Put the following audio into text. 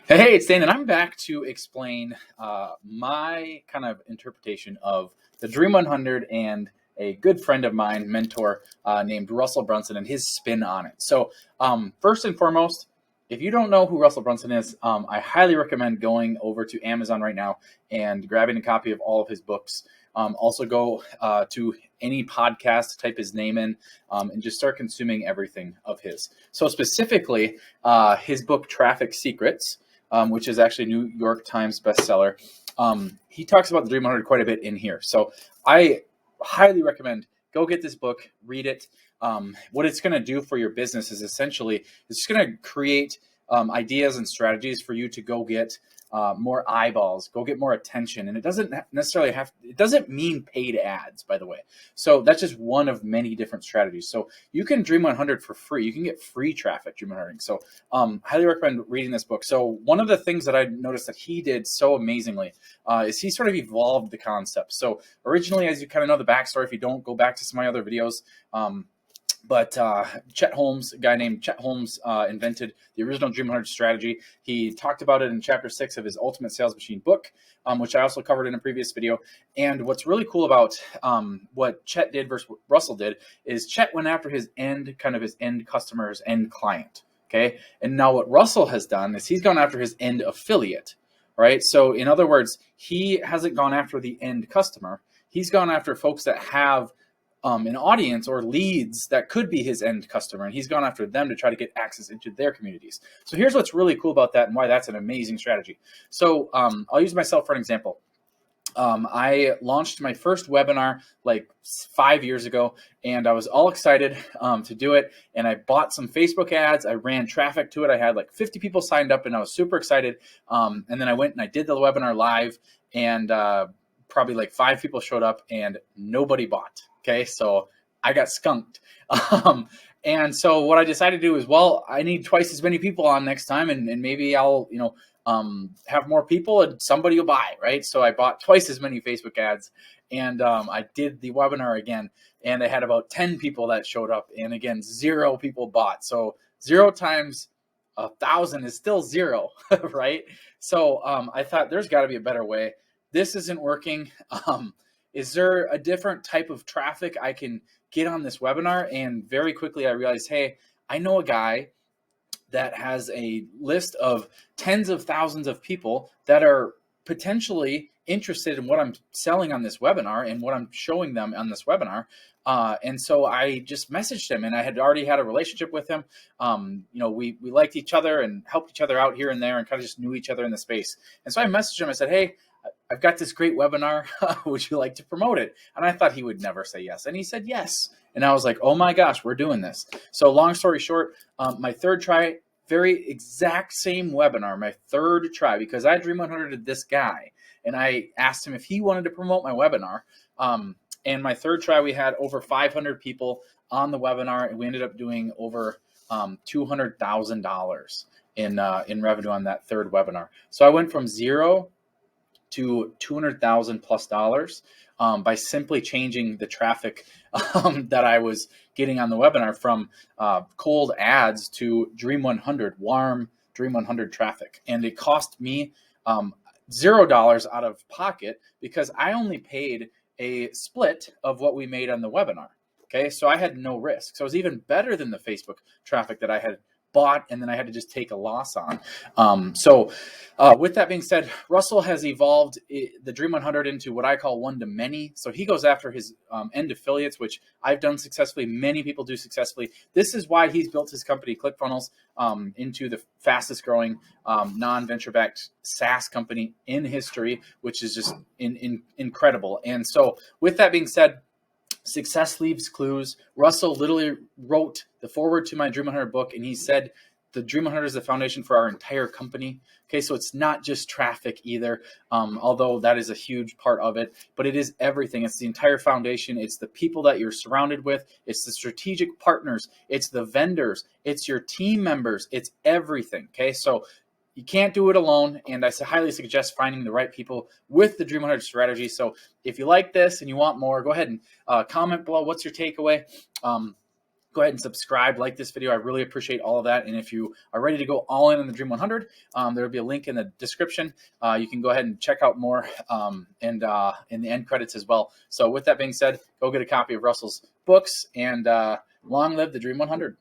Hey, it's Dan, and I'm back to explain my kind of interpretation of the Dream 100 and a good friend of mine, mentor named Russell Brunson, and his spin on it. So, first and foremost, if you don't know who Russell Brunson is, I highly recommend going over to Amazon right now and grabbing a copy of all of his books. Also, go to any podcast, type his name in, and just start consuming everything of his. So, specifically, his book, Traffic Secrets. Which is actually a New York Times bestseller. He talks about the Dream 100 quite a bit in here. So I highly recommend go get this book, read it. What it's going to do for your business is essentially it's going to create ideas and strategies for you to go get more eyeballs, go get more attention. And it doesn't necessarily it doesn't mean paid ads, by the way. So that's just one of many different strategies. So you can Dream 100 for free. You can get free traffic, Dream 100. So highly recommend reading this book. So one of the things that I noticed that he did so amazingly is he sort of evolved the concept. So originally, as you kind of know the backstory, if you don't go back to some of my other videos, but Chet Holmes, a guy named Chet Holmes, invented the original Dream 100 strategy. He talked about it in chapter 6 of his Ultimate Sales Machine book, which I also covered in a previous video. And what's really cool about what Chet did versus what Russell did is Chet went after his end customer's end client. Okay. And now what Russell has done is he's gone after his end affiliate. Right. So in other words, he hasn't gone after the end customer. He's gone after folks that have an audience or leads that could be his end customer, and he's gone after them to try to get access into their communities. So here's what's really cool about that and why that's an amazing strategy. So I'll use myself for an example. I launched my first webinar like 5 years ago, and I was all excited to do it. And I bought some Facebook ads. I ran traffic to it. I had like 50 people signed up, and I was super excited. And then I went and I did the webinar live, and probably like 5 people showed up, and nobody bought. Okay, so I got skunked. And so what I decided to do is, well, I need twice as many people on next time, and maybe I'll, have more people and somebody will buy, right? So I bought twice as many Facebook ads, and I did the webinar again, and I had about 10 people that showed up, and again, 0 people bought. So 0 times 1,000 is still 0, right? So I thought there's got to be a better way. This isn't working. Is there a different type of traffic I can get on this webinar? And very quickly I realized, hey, I know a guy that has a list of tens of thousands of people that are potentially interested in what I'm selling on this webinar and what I'm showing them on this webinar. And so I just messaged him, and I had already had a relationship with him. We liked each other and helped each other out here and there and kind of just knew each other in the space. And so I messaged him. I said, hey, I've got this great webinar. Would you like to promote it? And I thought he would never say yes. And he said yes. And I was like, oh my gosh, we're doing this. So long story short, my third try, very exact same webinar, my third try, because I Dream 100'd this guy. And I asked him if he wanted to promote my webinar. And my third try, we had over 500 people on the webinar, and we ended up doing over $200,000 in revenue on that third webinar. So I went from 0 to $200,000 plus by simply changing the traffic that I was getting on the webinar from cold ads to Dream 100, warm Dream 100 traffic. And it cost me $0 out of pocket because I only paid a split of what we made on the webinar. Okay, so I had no risk. So it was even better than the Facebook traffic that I had bought and then I had to just take a loss on. So with that being said, Russell has evolved the Dream 100 into what I call one-to-many. So he goes after his end affiliates, which I've done successfully. Many people do successfully. This is why he's built his company, Clickfunnels, into the fastest growing non-venture backed SaaS company in history, which is just incredible. And so with that being said, success leaves clues. Russell literally wrote the foreword to my Dream 100 book, and he said the Dream 100 is the foundation for our entire company. Okay, so it's not just traffic either, although that is a huge part of it, but it is everything. It's the entire foundation. It's the people that you're surrounded with. It's the strategic partners. It's the vendors. It's your team members. It's everything. Okay, so you can't do it alone, and I highly suggest finding the right people with the Dream 100 strategy. So if you like this and you want more, go ahead and comment below. What's your takeaway? Go ahead and subscribe, like this video. I really appreciate all of that. And if you are ready to go all in on the Dream 100, there will be a link in the description. You can go ahead and check out more and in the end credits as well. So with that being said, go get a copy of Russell's books and long live the Dream 100.